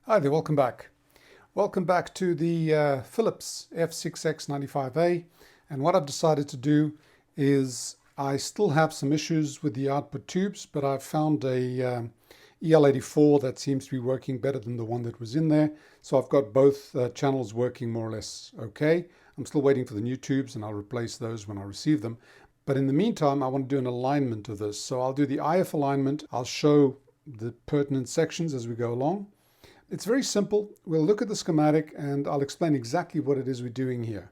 Hi there, welcome back. Welcome back to the Philips F6X95A, and what I've decided to do is I still have some issues with the output tubes, but I've found a EL84 that seems to be working better than the one that was in there. So I've got both channels working more or less okay. I'm still waiting for the new tubes and I'll replace those when I receive them. But in the meantime, I want to do an alignment of this. So I'll do the IF alignment. I'll show the pertinent sections as we go along. It's very simple. We'll look at the schematic and I'll explain exactly what it is we're doing here.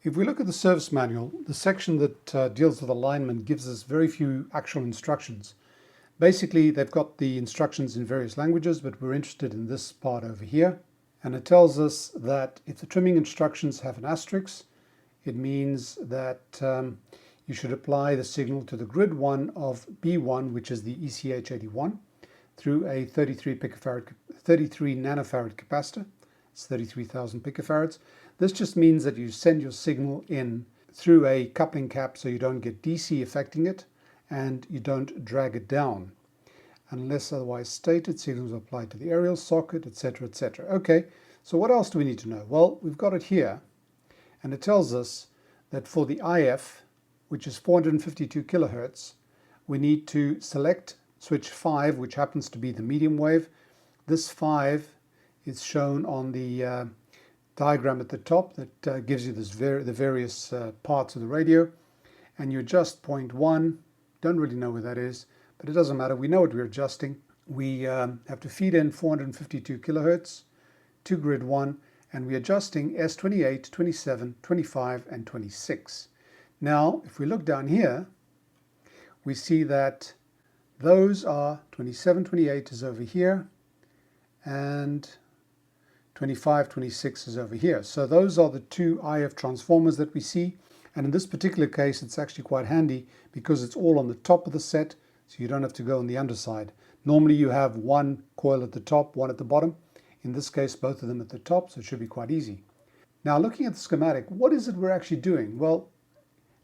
If we look at the service manual, the section that deals with alignment gives us very few actual instructions. Basically, they've got the instructions in various languages, but we're interested in this part over here. And it tells us that if the trimming instructions have an asterisk, it means that you should apply the signal to the grid 1 of B1, which is the ECH81. Through a 33 nanofarad capacitor. It's 33,000 picofarads. This just means that you send your signal in through a coupling cap so you don't get DC affecting it and you don't drag it down. Unless otherwise stated, signals are applied to the aerial socket, etc., etc. Okay, so what else do we need to know? Well, we've got it here, and it tells us that for the IF, which is 452 kilohertz, we need to select switch 5, which happens to be the medium wave. This 5 is shown on the diagram at the top that gives you the various parts of the radio. And you adjust 0.1, don't really know where that is, but it doesn't matter. We know what we're adjusting. We have to feed in 452 kilohertz to grid 1, and we're adjusting S28, 27, 25, and 26. Now, if we look down here, we see that those are 27, 28 is over here, and 25, 26 is over here. So those are the two IF transformers that we see. And in this particular case, it's actually quite handy because it's all on the top of the set, so you don't have to go on the underside. Normally you have one coil at the top, one at the bottom. In this case, both of them at the top, so it should be quite easy. Now, looking at the schematic, what is it we're actually doing? Well,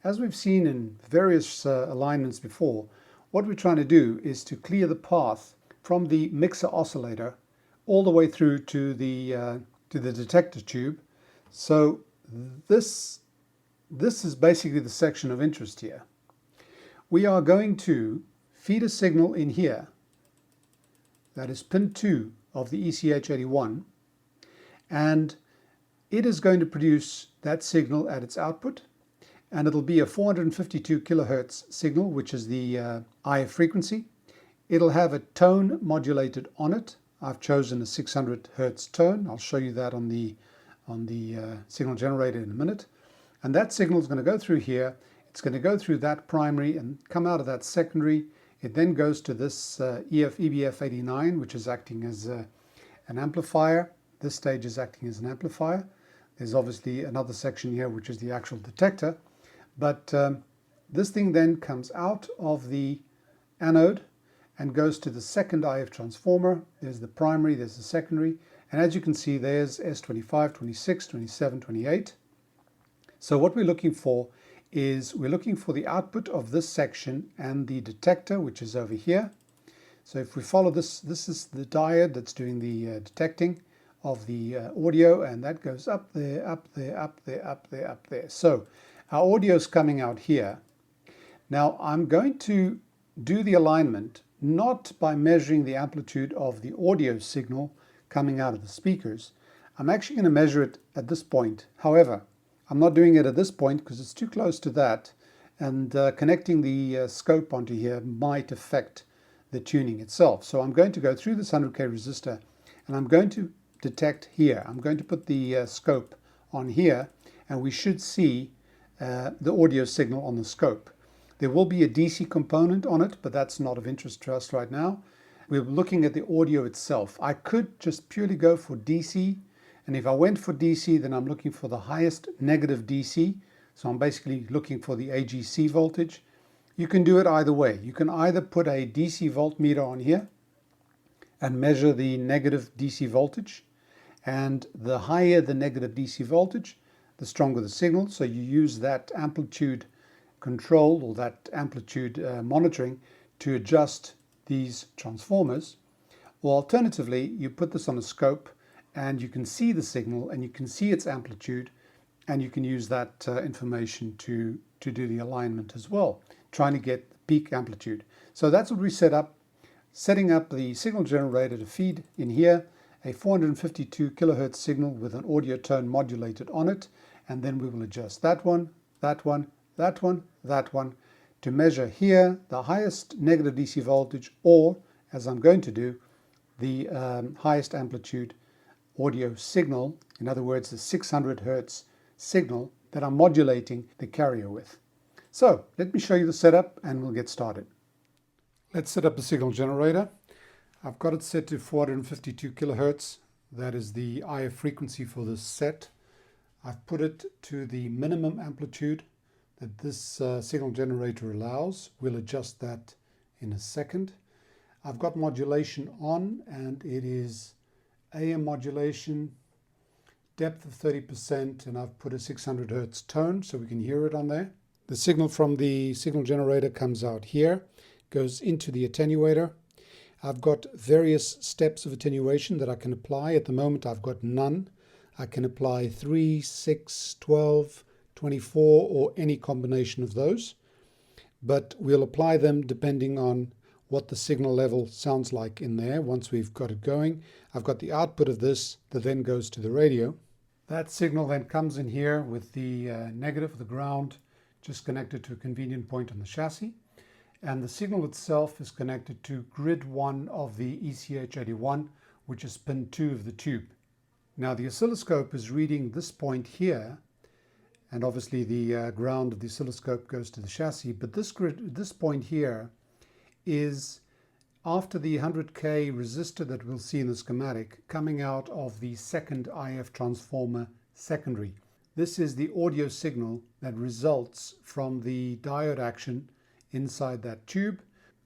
as we've seen in various alignments before, what we're trying to do is to clear the path from the mixer oscillator all the way through to the detector tube. So this is basically the section of interest here. We are going to feed a signal in here that is pin 2 of the ECH81, and it is going to produce that signal at its output. And it'll be a 452 kilohertz signal, which is the IF frequency. It'll have a tone modulated on it. I've chosen a 600 hertz tone. I'll show you that on the signal generator in a minute. And that signal is going to go through here. It's going to go through that primary and come out of that secondary. It then goes to this EBF89, which is acting as an amplifier. This stage is acting as an amplifier. There's obviously another section here, which is the actual detector. But this thing then comes out of the anode and goes to the second IF transformer. There's the primary, there's the secondary. And as you can see, there's S25, 26, 27, 28. So what we're looking for is we're looking for the output of this section and the detector, which is over here. So if we follow this, this is the diode that's doing the detecting of the audio, and that goes up there, up there, up there, up there, up there. So our audio is coming out here. Now I'm going to do the alignment not by measuring the amplitude of the audio signal coming out of the speakers. I'm actually going to measure it at this point. However, I'm not doing it at this point because it's too close to that, and connecting the scope onto here might affect the tuning itself. So I'm going to go through this 100K resistor and I'm going to detect here. I'm going to put the scope on here, and we should see the audio signal on the scope. There will be a DC component on it, but that's not of interest to us right now. We're looking at the audio itself. I could just purely go for DC, and if I went for DC, then I'm looking for the highest negative DC. So I'm basically looking for the AGC voltage. You can do it either way. You can either put a DC voltmeter on here and measure the negative DC voltage, and the higher the negative DC voltage, the stronger the signal. So you use that amplitude control or that amplitude monitoring to adjust these transformers. Or alternatively, you put this on a scope and you can see the signal and you can see its amplitude, and you can use that information to do the alignment as well, trying to get the peak amplitude. So that's what we set up, setting up the signal generator to feed in here a 452 kilohertz signal with an audio tone modulated on it, and then we will adjust that one, that one, that one, that one, to measure here the highest negative DC voltage, or, as I'm going to do, the highest amplitude audio signal, in other words, the 600 hertz signal that I'm modulating the carrier with. So let me show you the setup and we'll get started. Let's set up the signal generator. I've got it set to 452 kilohertz. That is the IF frequency for this set. I've put it to the minimum amplitude that this signal generator allows. We'll adjust that in a second. I've got modulation on, and it is AM modulation, depth of 30%, and I've put a 600 hertz tone so we can hear it on there. The signal from the signal generator comes out here, goes into the attenuator. I've got various steps of attenuation that I can apply. At the moment I've got none. I can apply 3, 6, 12, 24, or any combination of those. But we'll apply them depending on what the signal level sounds like in there once we've got it going. I've got the output of this that then goes to the radio. That signal then comes in here with the negative, the ground, just connected to a convenient point on the chassis. And the signal itself is connected to grid 1 of the ECH81, which is pin 2 of the tube. Now the oscilloscope is reading this point here, and obviously the ground of the oscilloscope goes to the chassis, but this point here is after the 100K resistor that we'll see in the schematic coming out of the second IF transformer secondary. This is the audio signal that results from the diode action inside that tube,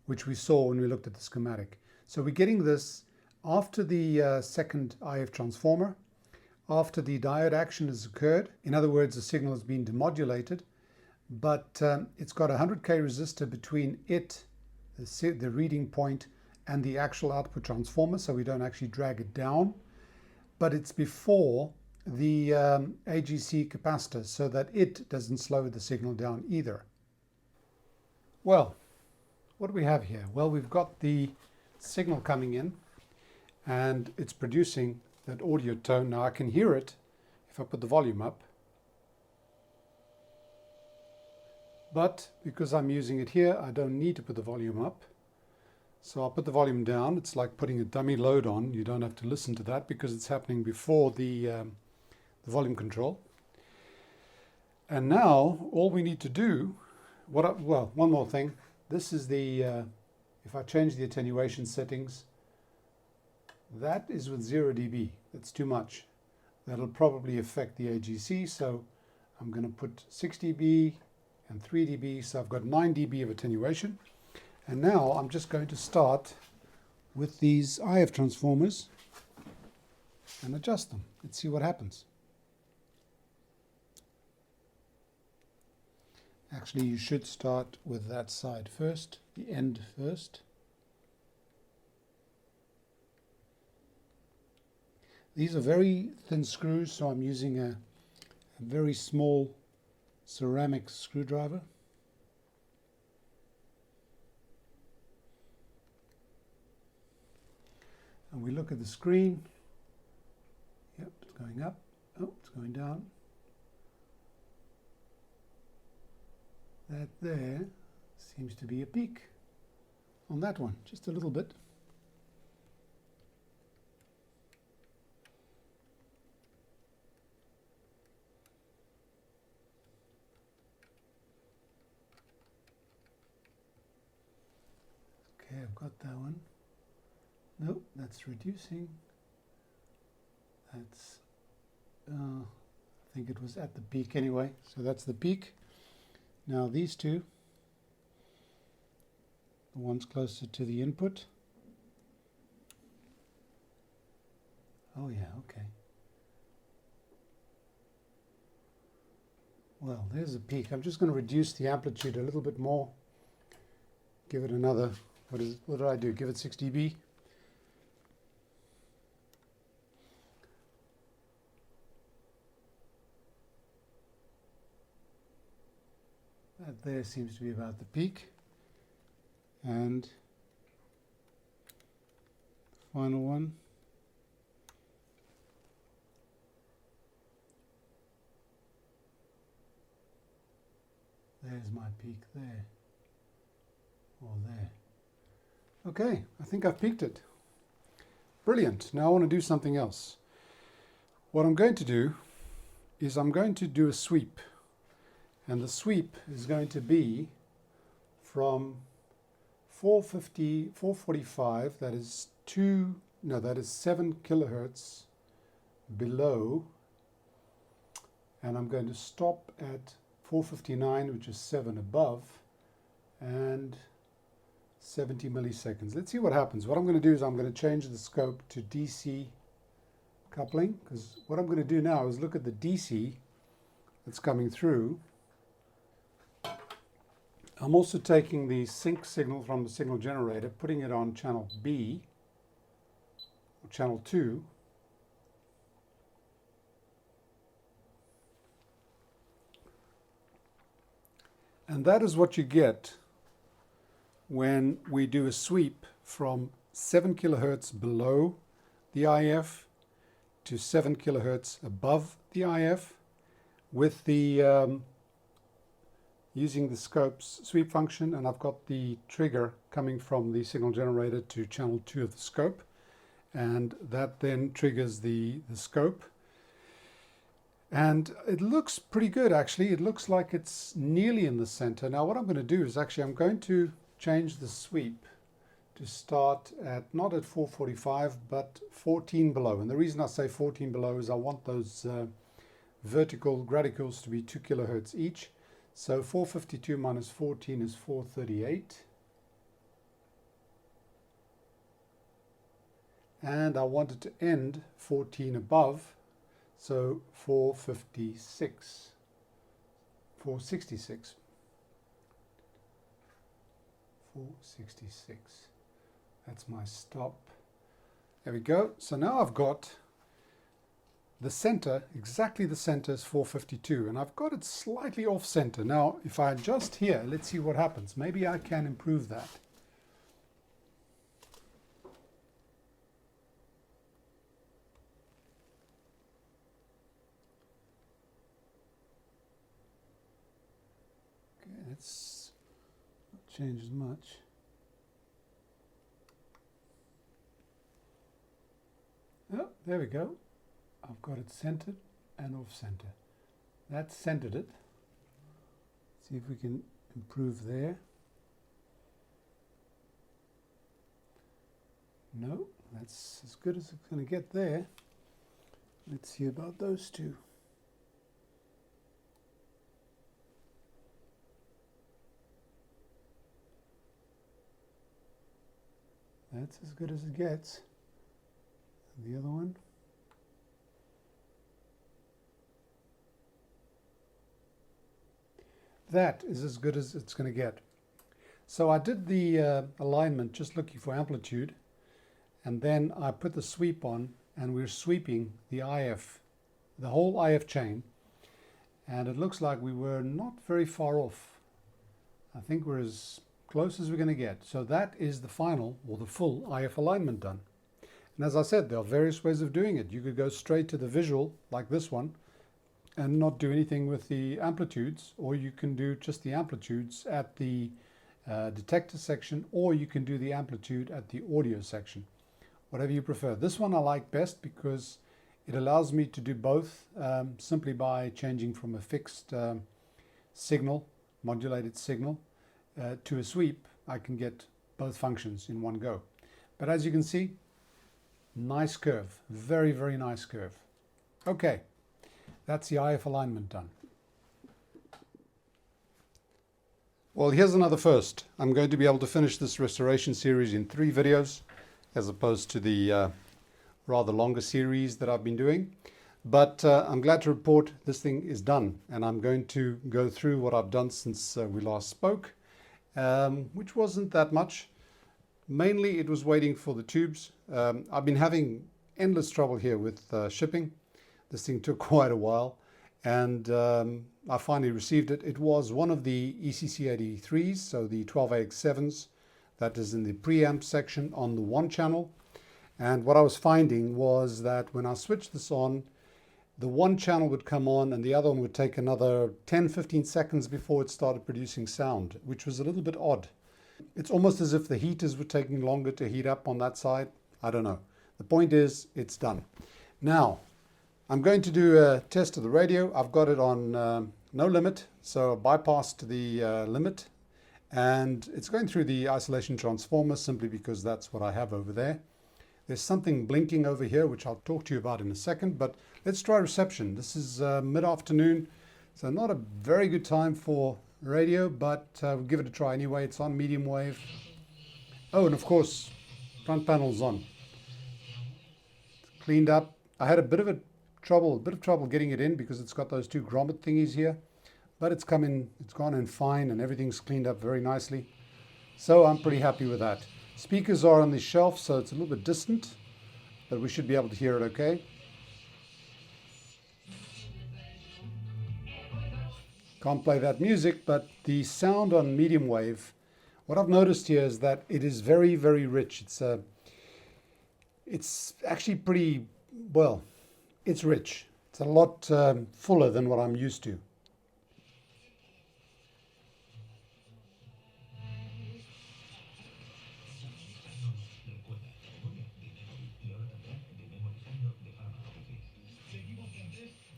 which we saw when we looked at the schematic. So we're getting this after the second IF transformer, after the diode action has occurred. In other words, the signal has been demodulated, but it's got a 100K resistor between it, the reading point, and the actual output transformer, so we don't actually drag it down. But it's before the AGC capacitor, so that it doesn't slow the signal down either. Well, what do we have here? Well, we've got the signal coming in, and it's producing that audio tone. Now I can hear it if I put the volume up. But because I'm using it here, I don't need to put the volume up. So I'll put the volume down. It's like putting a dummy load on. You don't have to listen to that because it's happening before the volume control. And now all we need to do, well, one more thing. This is the, if I change the attenuation settings, that is with 0 dB. That's too much. That'll probably affect the AGC. So I'm going to put 6 dB and 3 dB. So I've got 9 dB of attenuation. And now I'm just going to start with these IF transformers and adjust them. Let's see what happens. Actually, you should start with that side first, the end first. These are very thin screws, so I'm using a very small ceramic screwdriver. And we look at the screen. Yep, it's going up. Oh, it's going down. That there seems to be a peak on that one, just a little bit. Okay, I've got that one. Nope, that's reducing. That's, I think it was at the peak anyway, so that's the peak. Now these two, the one's closer to the input. Oh yeah, okay. Well, there's a peak. I'm just going to reduce the amplitude a little bit more. Give it another, what did I do? Give it 6 dB. That there seems to be about the peak. And final one. There's my peak there, or there. Okay, I think I've peaked it. Brilliant. Now I want to do something else. What I'm going to do is I'm going to do a sweep. And the sweep is going to be from 445, that is 7 kilohertz below. And I'm going to stop at 459, which is 7 above, and 70 milliseconds. Let's see what happens. What I'm going to do is I'm going to change the scope to DC coupling, because what I'm going to do now is look at the DC that's coming through. I'm also taking the sync signal from the signal generator, putting it on channel B, or channel 2. And that is what you get when we do a sweep from 7 kilohertz below the IF to 7 kilohertz above the IF with the using the scope's sweep function, and I've got the trigger coming from the signal generator to channel 2 of the scope, and that then triggers the scope. And it looks pretty good, actually. It looks like it's nearly in the center. Now what I'm going to do is I'm going to change the sweep to start at not at 445 but 14 below. And the reason I say 14 below is I want those vertical radicals to be 2 kilohertz each. So 452 minus 14 is 438. And I want it to end 14 above. So 466, 466, 466. That's my stop. There we go. So now I've got the center, exactly the center is 452, and I've got it slightly off center. Now, if I adjust here, let's see what happens. Maybe I can improve that. It's not changed as much. Oh, there we go. I've got it centered and off center. That's centered it. See if we can improve there. No, that's as good as it's going to get there. Let's see about those two. That's as good as it gets. And the other one. That is as good as it's going to get. So I did the alignment just looking for amplitude, and then I put the sweep on, and we're sweeping the IF, the whole IF chain, and it looks like we were not very far off. I think we're as close as we're going to get. So that is the final, or the full IF alignment done. And as I said, there are various ways of doing it. You could go straight to the visual, like this one, and not do anything with the amplitudes, or you can do just the amplitudes at the detector section, or you can do the amplitude at the audio section, whatever you prefer. This one I like best because it allows me to do both simply by changing from a fixed signal, modulated signal, to a sweep. I can get both functions in one go. But as you can see, nice curve, very, very nice curve. Okay. That's the IF alignment done. Well, here's another first. I'm going to be able to finish this restoration series in 3 videos, as opposed to the rather longer series that I've been doing. But I'm glad to report this thing is done, and I'm going to go through what I've done since we last spoke, which wasn't that much. Mainly it was waiting for the tubes. I've been having endless trouble here with shipping. This thing took quite a while, and I finally received it. It was one of the ECC83s, so the 12AX7s, that is in the preamp section on the one channel. And what I was finding was that when I switched this on, the one channel would come on and the other one would take another 10-15 seconds before it started producing sound, which was a little bit odd. It's almost as if the heaters were taking longer to heat up on that side. I don't know. The point is, it's done. Now, I'm going to do a test of the radio. I've got it on no limit, so I bypassed the limit, and it's going through the isolation transformer simply because that's what I have over there. There's something blinking over here, which I'll talk to you about in a second, but let's try reception. This is mid-afternoon, so not a very good time for radio, but we'll give it a try anyway. It's on medium wave. Oh, and of course, front panel's on. It's cleaned up. I had a bit of trouble getting it in because it's got those two grommet thingies here, but it's gone in fine, and everything's cleaned up very nicely. So I'm pretty happy with that. Speakers are on the shelf, so it's a little bit distant, but we should be able to hear it okay. Can't play that music, but the sound on medium wave, what I've noticed here is that it is very, very rich. It's actually pretty, well, it's rich. It's a lot fuller than what I'm used to.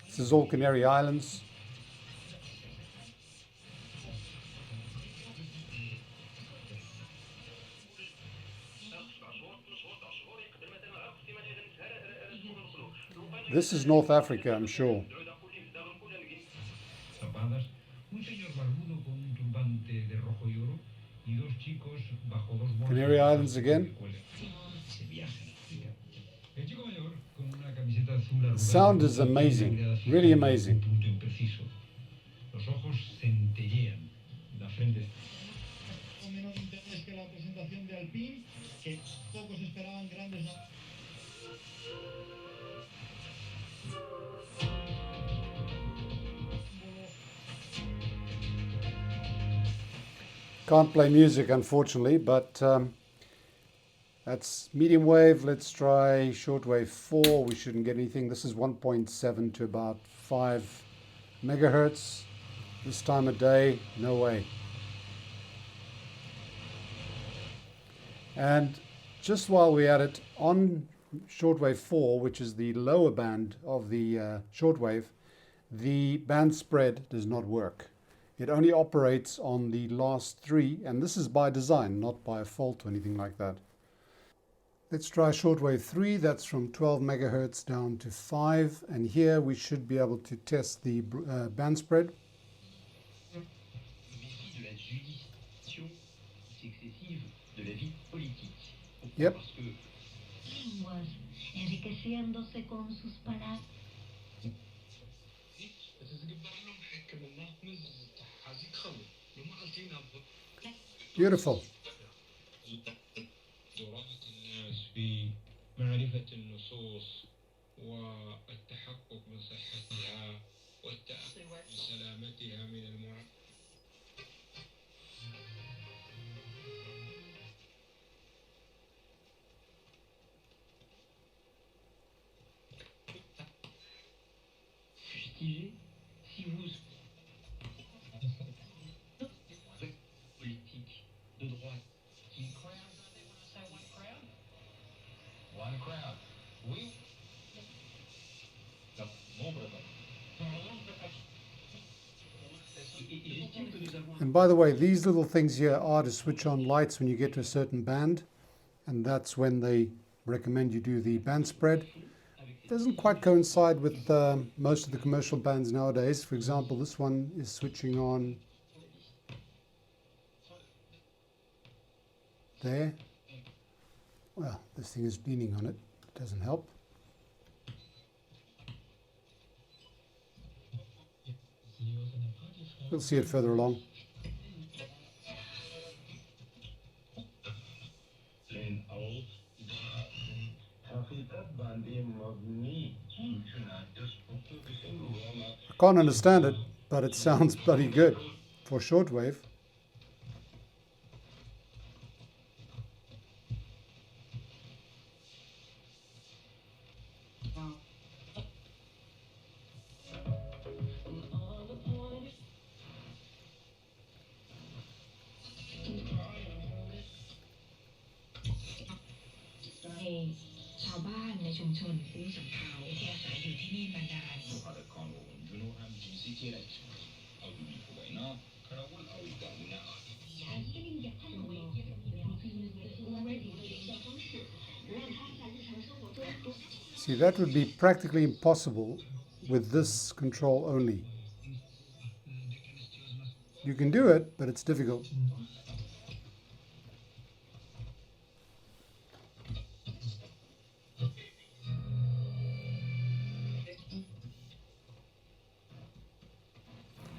This is all Canary Islands. This is North Africa, I'm sure. Canary Islands again. The sound is amazing, really amazing. Can't play music, unfortunately, but that's medium wave. Let's try shortwave 4. We shouldn't get anything. This is 1.7 to about 5 megahertz. This time of day, no way. And just while we're at it, on shortwave 4, which is the lower band of the shortwave, the band spread does not work. It only operates on the last 3, and this is by design, not by a fault or anything like that. Let's try shortwave 3. That's from 12 megahertz down to 5, and here we should be able to test the band spread. Yep. Beautiful. And by the way, these little things here are to switch on lights when you get to a certain band, and that's when they recommend you do the band spread. It doesn't quite coincide with most of the commercial bands nowadays. For example, this one is switching on there. Well, this thing is leaning on it. It doesn't help. We'll see it further along. Can't understand it, but it sounds bloody good for shortwave. See, that would be practically impossible with this control only. You can do it, but it's difficult.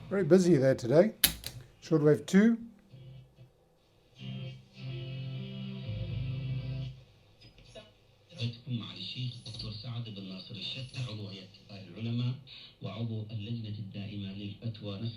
Very busy there today. Shortwave 2. مع الشيخ الدكتور سعد بن ناصر الشتى عضو هيئة كبار العلماء وعضو اللجنة الدائمة للفتوى.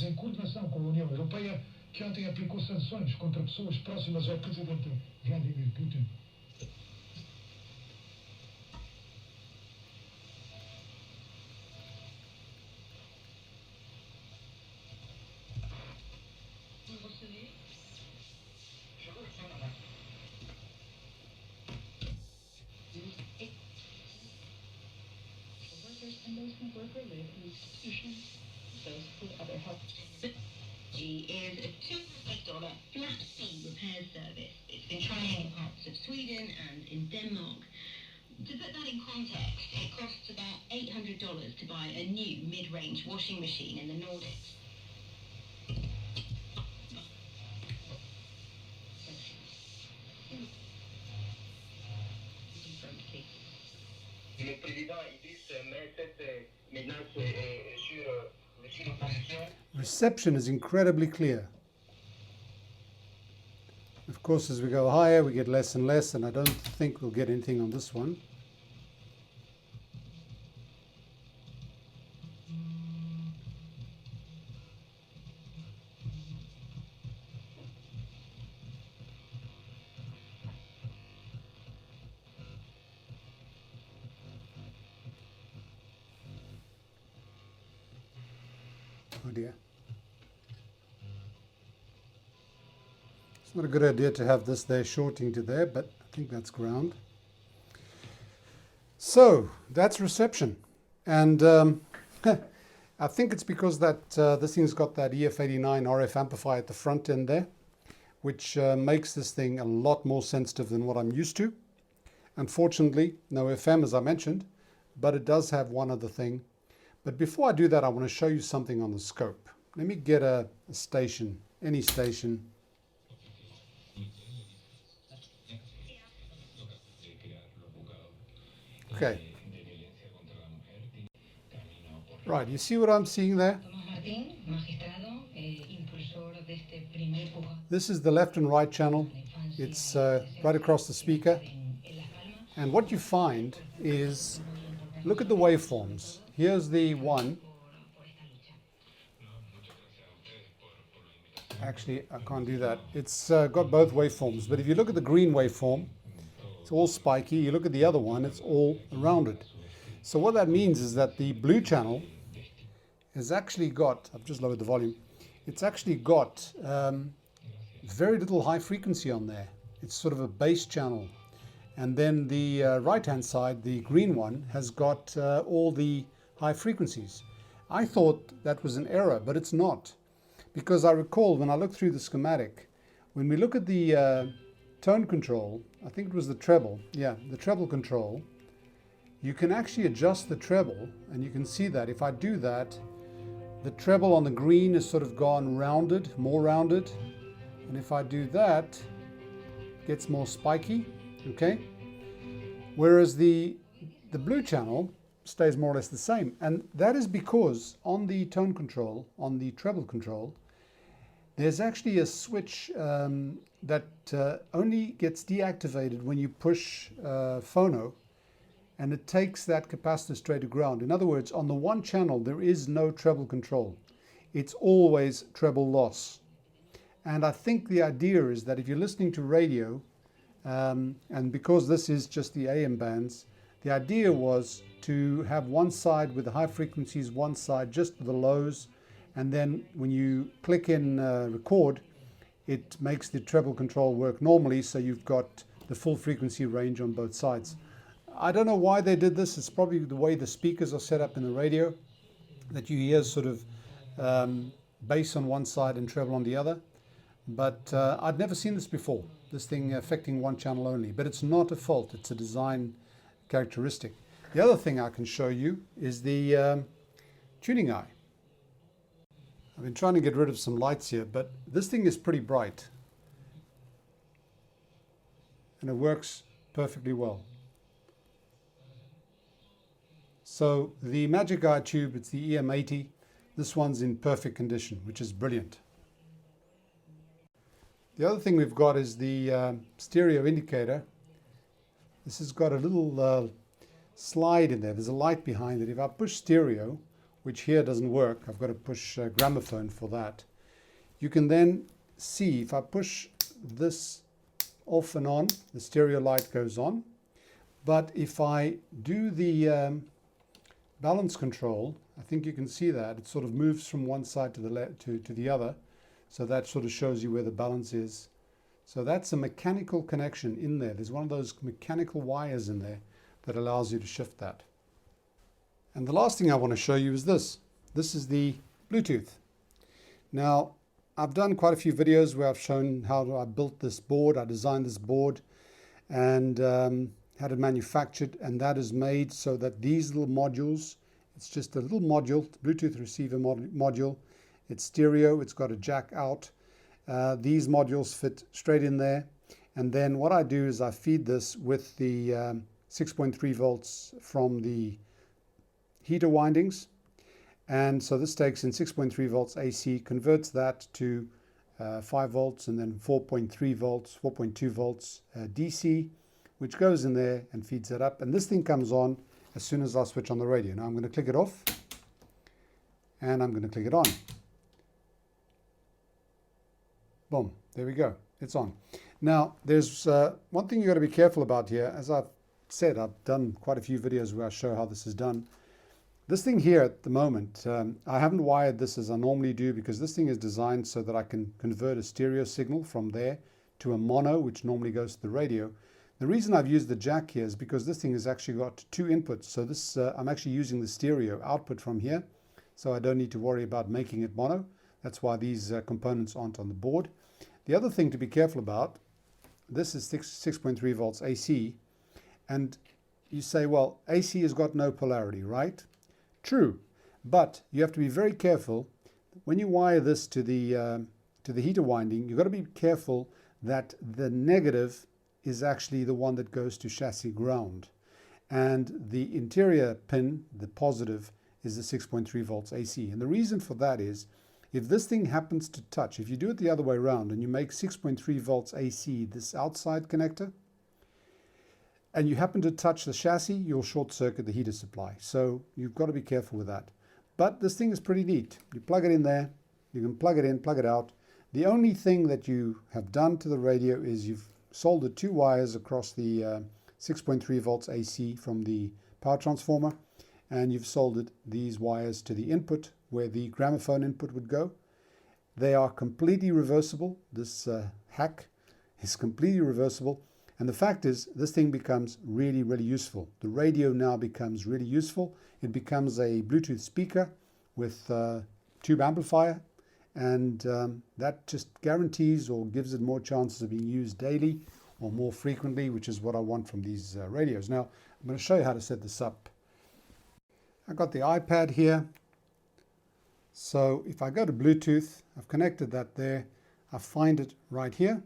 Em coordenação com a União Europeia, que ontem aplicou sanções contra pessoas próximas ao presidente Vladimir Putin. And those who work or live in institutions, those with other health. Is a $200 flat fee repair service. It's been trying in parts of Sweden and in Denmark. To put that in context, it costs about $800 to buy a new mid-range washing machine in the Nordics. Le président Idriss met cette menace sur l'opposition. Reception is incredibly clear. Of course, as we go higher, we get less and less, and I don't think we'll get anything on this one. Oh dear. It's not a good idea to have this there shorting to there, but I think that's ground. So that's reception. And I think it's because that this thing's got that EF89 RF amplifier at the front end there, which makes this thing a lot more sensitive than what I'm used to. Unfortunately, no FM as I mentioned, but it does have one other thing. But before I do that, I want to show you something on the scope. Let me get a station, any station. Okay. Right, you see what I'm seeing there? This is the left and right channel. It's right across the speaker. And what you find is, look at the waveforms. Here's the one. Actually, I can't do that. It's got both waveforms. But if you look at the green waveform, it's all spiky. You look at the other one, it's all rounded. So what that means is that the blue channel has actually got, I've just lowered the volume, it's actually got very little high frequency on there. It's sort of a bass channel. And then the right-hand side, the green one, has got all the high frequencies. I thought that was an error, but it's not. Because I recall when I looked through the schematic, when we look at the tone control, I think it was the treble, yeah, the treble control, you can actually adjust the treble, and you can see that if I do that, the treble on the green is sort of gone rounded, more rounded, and if I do that, gets more spiky, okay? Whereas the blue channel stays more or less the same. And that is because on the tone control, on the treble control, there's actually a switch that only gets deactivated when you push phono, and it takes that capacitor straight to ground. In other words, on the one channel, there is no treble control. It's always treble loss. And I think the idea is that if you're listening to radio, and because this is just the AM bands, the idea was to have one side with the high frequencies, one side just with the lows, and then when you click in record, it makes the treble control work normally, so you've got the full frequency range on both sides. I don't know why they did this. It's probably the way the speakers are set up in the radio, that you hear sort of bass on one side and treble on the other. But I'd never seen this before, this thing affecting one channel only. But it's not a fault, it's a design characteristic. The other thing I can show you is the tuning eye. I've been trying to get rid of some lights here, but this thing is pretty bright. And it works perfectly well. So the Magic Eye tube, it's the EM80. This one's in perfect condition, which is brilliant. The other thing we've got is the stereo indicator. This has got a little slide in there. There's a light behind it. If I push stereo, which here doesn't work, I've got to push gramophone for that. You can then see, if I push this off and on, the stereo light goes on. But if I do the balance control, I think you can see that it sort of moves from one side to the left to the other. So that sort of shows you where the balance is. So that's a mechanical connection in there. There's one of those mechanical wires in there that allows you to shift that. And the last thing I want to show you is this. This is the Bluetooth. Now, I've done quite a few videos where I've shown how I built this board, I designed this board, and had it manufactured, and that is made so that these little modules, it's just a little module, Bluetooth receiver module. It's stereo, it's got a jack out. These modules fit straight in there. And then what I do is I feed this with the 6.3 volts from the heater windings. And so this takes in 6.3 volts AC, converts that to 5 volts and then 4.3 volts, 4.2 volts DC, which goes in there and feeds it up. And this thing comes on as soon as I switch on the radio. Now I'm going to click it off and I'm going to click it on. Boom, there we go, it's on. Now, there's one thing you've got to be careful about here. As I've said, I've done quite a few videos where I show how this is done. This thing here at the moment, I haven't wired this as I normally do because this thing is designed so that I can convert a stereo signal from there to a mono, which normally goes to the radio. The reason I've used the jack here is because this thing has actually got two inputs. So this, I'm actually using the stereo output from here, so I don't need to worry about making it mono. That's why these components aren't on the board. The other thing to be careful about, this is 6.3 volts AC, and you say, well, AC has got no polarity, right? True, but you have to be very careful. When you wire this to the heater winding, you've got to be careful that the negative is actually the one that goes to chassis ground. And the interior pin, the positive, is the 6.3 volts AC. And the reason for that is, if this thing happens to touch, if you do it the other way around and you make 6.3 volts AC this outside connector, and you happen to touch the chassis, you'll short circuit the heater supply. So you've got to be careful with that. But this thing is pretty neat. You plug it in there, you can plug it in, plug it out. The only thing that you have done to the radio is you've soldered two wires across the 6.3 volts AC from the power transformer, and you've soldered these wires to the input where the gramophone input would go. They are completely reversible. This hack is completely reversible. And the fact is, this thing becomes really, really useful. The radio now becomes really useful. It becomes a Bluetooth speaker with tube amplifier. And that just guarantees or gives it more chances of being used daily or more frequently, which is what I want from these radios. Now, I'm going to show you how to set this up. I've got the iPad here. So if I go to Bluetooth, I've connected that there. I find it right here.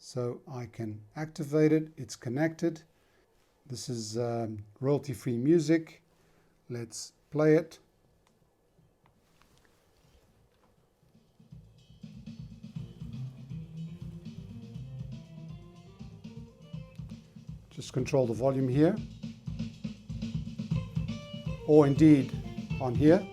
So I can activate it. It's connected. This is royalty-free music. Let's play it. Just control the volume here, or indeed on here.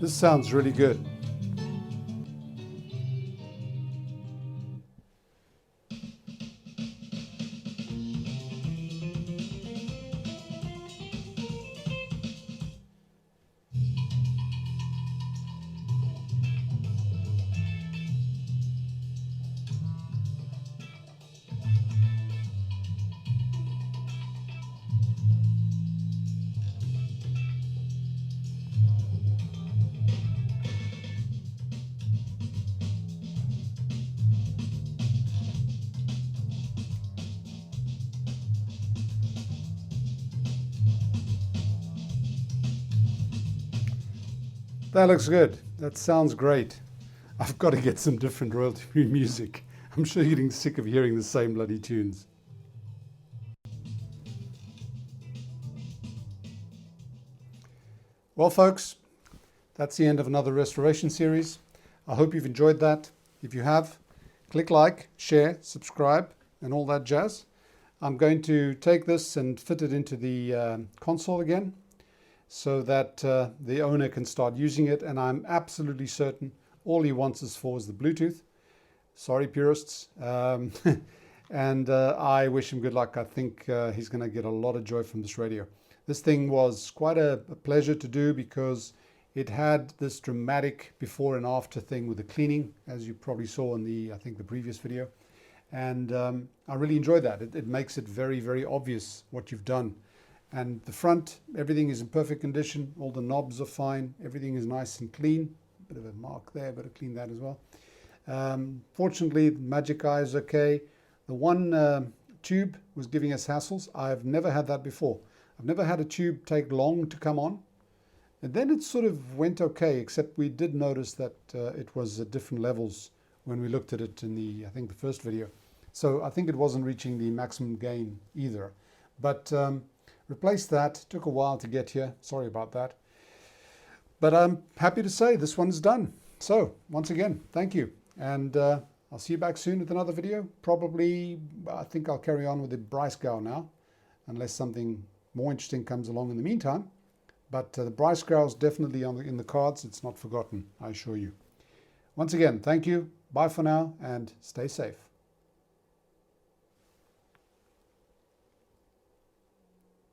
This sounds really good. That looks good. That sounds great. I've got to get some different royalty-free music. I'm sure you're getting sick of hearing the same bloody tunes. Well, folks, that's the end of another restoration series. I hope you've enjoyed that. If you have, click like, share, subscribe, and all that jazz. I'm going to take this and fit it into the console again, so that the owner can start using it, and I'm absolutely certain all he wants is the Bluetooth. Sorry, purists. And I wish him good luck. I think he's going to get a lot of joy from this radio. This thing was quite a pleasure to do because it had this dramatic before and after thing with the cleaning, as you probably saw in the, I think, the previous video. And I really enjoyed that. It makes it very, very obvious what you've done. And the front, everything is in perfect condition. All the knobs are fine. Everything is nice and clean. Bit of a mark there, better clean that as well. Fortunately, the magic eye is okay. The one tube was giving us hassles. I've never had that before. I've never had a tube take long to come on. And then it sort of went okay, except we did notice that it was at different levels when we looked at it in the, I think, the first video. So I think it wasn't reaching the maximum gain either. But replaced that. Took a while to get here. Sorry about that. But I'm happy to say this one is done. So once again, thank you. And I'll see you back soon with another video. Probably, I think I'll carry on with the Breisgau now, unless something more interesting comes along in the meantime. But the Breisgau is definitely in the cards. It's not forgotten, I assure you. Once again, thank you. Bye for now and stay safe.